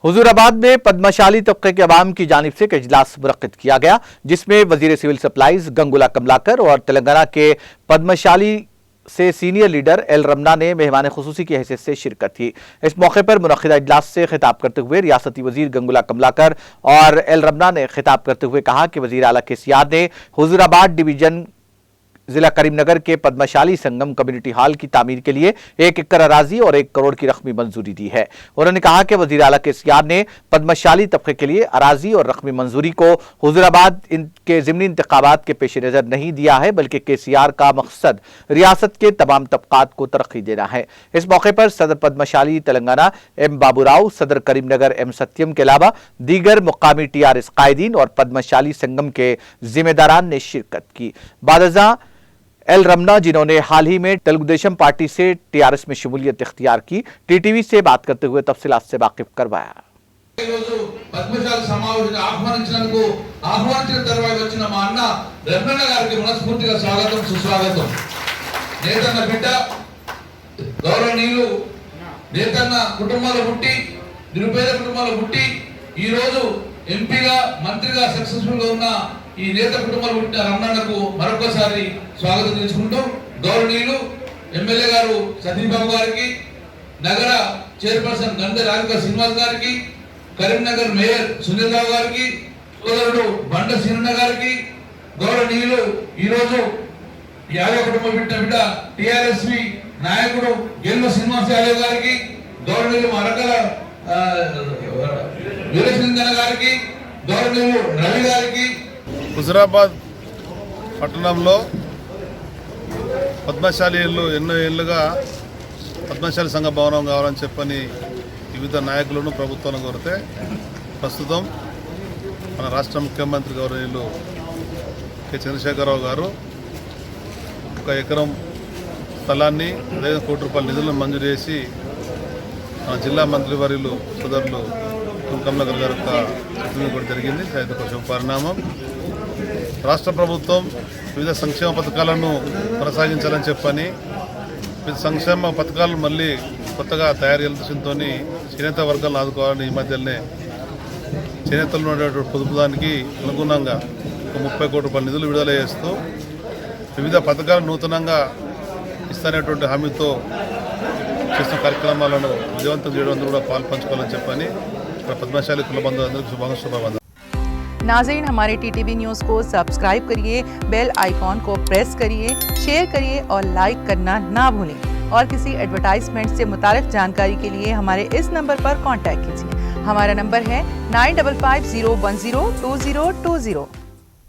हुजूराबाद में पद्मशाली तबके के अवाम की जानिब से एक इजलास मुनक्किद किया गया, जिसमें वजीर सिविल सप्लाईज गंगुला कमलाकर और तेलंगाना के पद्मशाली से सीनियर लीडर एल रमना ने मेहमान खुसूसी की हैसियत से शिरकत की। इस मौके पर मुनक्किदा इजलास से खिताब करते हुए रियासती वजीर गंगुला कमलाकर और एल रमना ने खिताब करते हुए कहा कि वजीर आला केसीआर ने हुजूराबाद डिवीजन जिला करीमनगर के पद्मशाली संगम कम्युनिटी हॉल की तामीर के लिए 1 एकड़ अराजी और 1 करोड़ की रकमी मंजूरी दी है। उन्होंने कहा कि वजीर आला केसीआर ने पद्मशाली तबके के लिए अराजी और रकमी मंजूरी को हुजूराबाद के ज़िमनी इंतखाबात के पेश नज़र नहीं दिया है, बल्कि केसीआर का मकसद रियासत के तमाम तबकात को तरक्की देना है। इस मौके पर सदर पद्मशाली तेलंगाना एम बाबूराव, सदर करीमनगर एम सत्यम के अलावा दीगर मुकामी TRS कायदीन और पद्मशाली संगम के जिम्मेदारान ने शिरकत की। बादजा एल रमना, जिन्होंने हाल ही में तेलुगुदेशम पार्टी से TRS में शमूलियत इख्तियार की, TTV से बात करते हुए तफसीलात से वाकिफ करवाया। పద్మశాలి సమావేశాన్ని ఆహ్వానించినందుకు ఆహ్వానించిన తర్వాత వచ్చిన మా అన్న రమణ గారికి మనస్ఫూర్తిగా స్వాగతం సుస్వాగతం। నేతన్న బిడ్డ గౌరవనీయులు నేతన్న కుటుంబాల పుట్టి నిరుపేద కుటుంబాల పుట్టి ఈ రోజు ఎంపీగా మంత్రిగా సక్సెస్ఫుల్ గా ఉన్న ఈ నేత కుటుంబాల పుట్టిన రమణకు మరొకసారి స్వాగతం చేసుకుంటూ గౌరవనీయులు ఎమ్మెల్యే గారు సతీష్ బాబు గారికి, నగర చైర్పర్సన్ గంధ రాధిక శ్రీనివాస్ గారికి, కరీంనగర్ మేయర్ సునీల్ రావు గారికి, సోదరుడు బండ సీనన్న గారికి, గౌరవనీయులు ఈరోజు యాదవ్ కుటుంబం పుట్టిన బిడ్డ TRS నాయకుడు గెల్లు శ్రీనివాస్ యాదవ్ గారికి, గౌరవనీయులు అరకల వీరసింగన గారికి, గౌరవనీయులు రవి గారికి। హుజూరాబాద్ పట్టణంలో పద్మశాలీలు ఎన్నో ఏళ్ళుగా పద్మశాలి సంఘ భవనం కావాలని చెప్పని వివిధ నాయకులను ప్రభుత్వాలను కోరితే ప్రస్తుతం మన రాష్ట్ర ముఖ్యమంత్రి గౌరవనీయులు కె చంద్రశేఖరరావు గారు 1 ఎకరం స్థలాన్ని అదే ₹1 కోటి నిధులను మంజూరు చేసి మన జిల్లా మంత్రివర్యులు సోదరులు కమలాకర్ గారు కూడా జరిగింది। అది ఒక శుభ పరిణామం। రాష్ట్ర ప్రభుత్వం వివిధ సంక్షేమ పథకాలను కొనసాగించాలని చెప్పని వివిధ సంక్షేమ పథకాలు మళ్ళీ కొత్తగా తయారు చేయాల్సింతో చేనేత వర్గాలను ఆదుకోవాలని ఈ మధ్యలోనే చేనేతలు ఉన్నటువంటి పొదుపుదానికి అనుగుణంగా ₹30 కోట్ల నిధులు విడుదల చేస్తూ వివిధ పథకాలు నూతనంగా ఇస్తానేటువంటి హామీతో చేసిన కార్యక్రమాలను విజయవంతం చేయడం కూడా పాల్పంచుకోవాలని చెప్పని పద్మశాలి కుల బంధువులందరికీ శుభాకాంక్షలు। नाज़रीन, हमारे TTV न्यूज़ को सब्सक्राइब करिए, बेल आइकॉन को प्रेस करिए, शेयर करिए और लाइक करना ना भूलें। और किसी एडवर्टाइजमेंट से मुताल्लिक़ जानकारी के लिए हमारे इस नंबर पर कांटेक्ट कीजिए। हमारा नंबर है 9550102020।